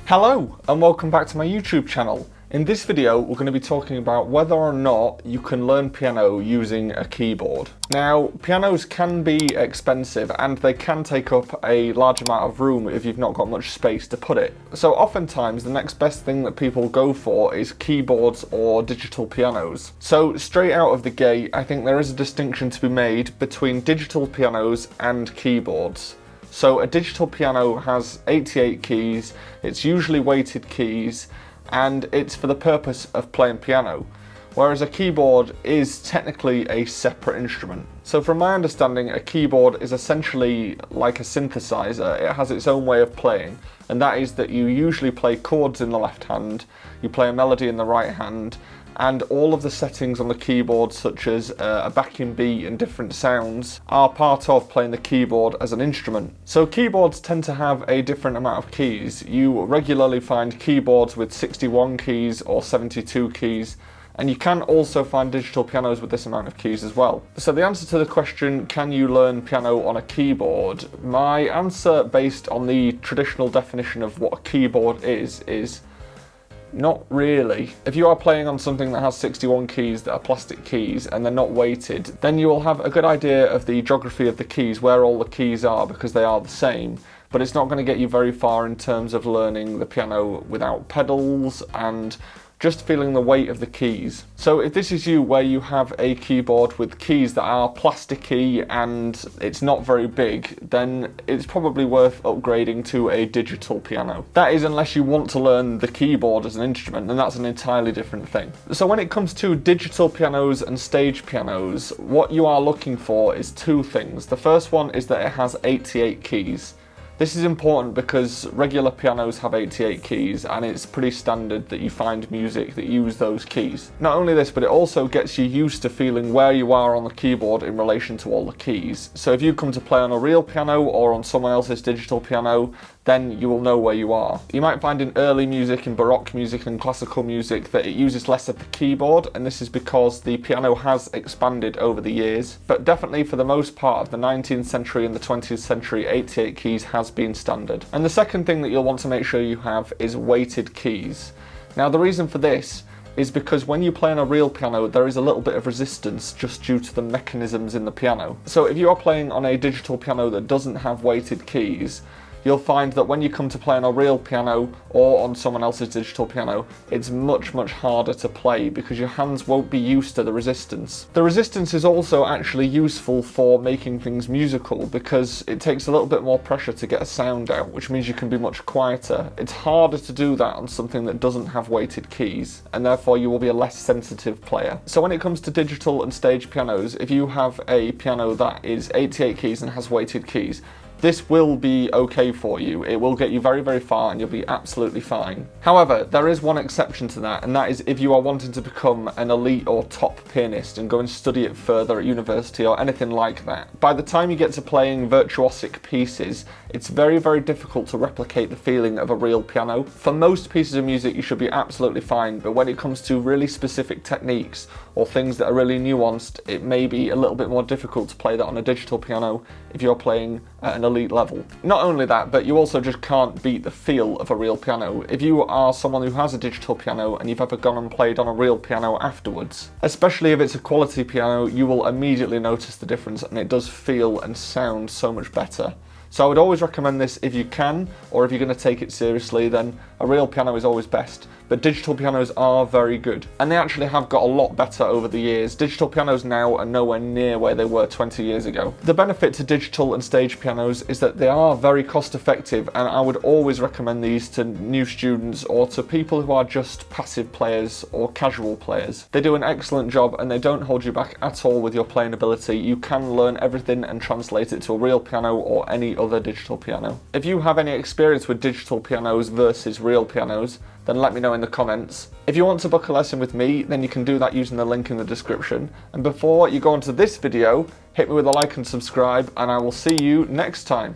Hello and welcome back to my YouTube channel. In this video we're going to be talking about whether or not you can learn piano using a keyboard. Now, pianos can be expensive and they can take up a large amount of room if you've not got much space to put it. So oftentimes the next best thing that people go for is keyboards or digital pianos. So straight out of the gate, I think there is a distinction to be made between digital pianos and keyboards. So a digital piano has 88 keys, it's usually weighted keys, and it's for the purpose of playing piano, whereas a keyboard is technically a separate instrument. So from my understanding, a keyboard is essentially like a synthesizer. It has its own way of playing, and that is that you usually play chords in the left hand, you play a melody in the right hand, and all of the settings on the keyboard, such as a backing beat and different sounds, are part of playing the keyboard as an instrument. So keyboards tend to have a different amount of keys. You regularly find keyboards with 61 keys or 72 keys, and you can also find digital pianos with this amount of keys as well. So the answer to the question, can you learn piano on a keyboard? My answer, based on the traditional definition of what a keyboard is not really. If you are playing on something that has 61 keys that are plastic keys and they're not weighted, then you will have a good idea of the geography of the keys, where all the keys are, because they are the same. But it's not going to get you very far in terms of learning the piano without pedals and just feeling the weight of the keys. So if this is you, where you have a keyboard with keys that are plasticky and it's not very big, then it's probably worth upgrading to a digital piano. That is, unless you want to learn the keyboard as an instrument, then that's an entirely different thing. So when it comes to digital pianos and stage pianos, what you are looking for is two things. The first one is that it has 88 keys. This is important because regular pianos have 88 keys, and it's pretty standard that you find music that use those keys. Not only this, but it also gets you used to feeling where you are on the keyboard in relation to all the keys. So if you come to play on a real piano or on someone else's digital piano, then you will know where you are. You might find in early music, in Baroque music and classical music, that it uses less of the keyboard, and this is because the piano has expanded over the years. But definitely for the most part of the 19th century and the 20th century, 88 keys has been standard. And the second thing that you'll want to make sure you have is weighted keys. Now the reason for this is because when you play on a real piano, there is a little bit of resistance just due to the mechanisms in the piano. So if you are playing on a digital piano that doesn't have weighted keys, you'll find that when you come to play on a real piano or on someone else's digital piano, it's much harder to play because your hands won't be used to the resistance. The resistance is also actually useful for making things musical because it takes a little bit more pressure to get a sound out, which means you can be much quieter. It's harder to do that on something that doesn't have weighted keys, and therefore you will be a less sensitive player. So when it comes to digital and stage pianos, if you have a piano that is 88 keys and has weighted keys, this will be okay for you. It will get you very far and you'll be absolutely fine. However, there is one exception to that, and that is if you are wanting to become an elite or top pianist and go and study it further at university or anything like that. By the time you get to playing virtuosic pieces, it's very difficult to replicate the feeling of a real piano. For most pieces of music you should be absolutely fine, but when it comes to really specific techniques or things that are really nuanced, it may be a little bit more difficult to play that on a digital piano if you're playing at an elite level. Not only that, but you also just can't beat the feel of a real piano. If you are someone who has a digital piano and you've ever gone and played on a real piano afterwards, especially if it's a quality piano, you will immediately notice the difference, and it does feel and sound so much better. So I would always recommend this if you can, or if you're going to take it seriously, then a real piano is always best. But digital pianos are very good, and they actually have got a lot better over the years. Digital pianos now are nowhere near where they were 20 years ago. The benefit to digital and stage pianos is that they are very cost effective, and I would always recommend these to new students or to people who are just passive players or casual players. They do an excellent job and they don't hold you back at all with your playing ability. You can learn everything and translate it to a real piano or any other digital piano. If you have any experience with digital pianos versus real pianos, then let me know in the comments. If you want to book a lesson with me, then you can do that using the link in the description. And before you go on to this video, hit me with a like and subscribe, and I will see you next time.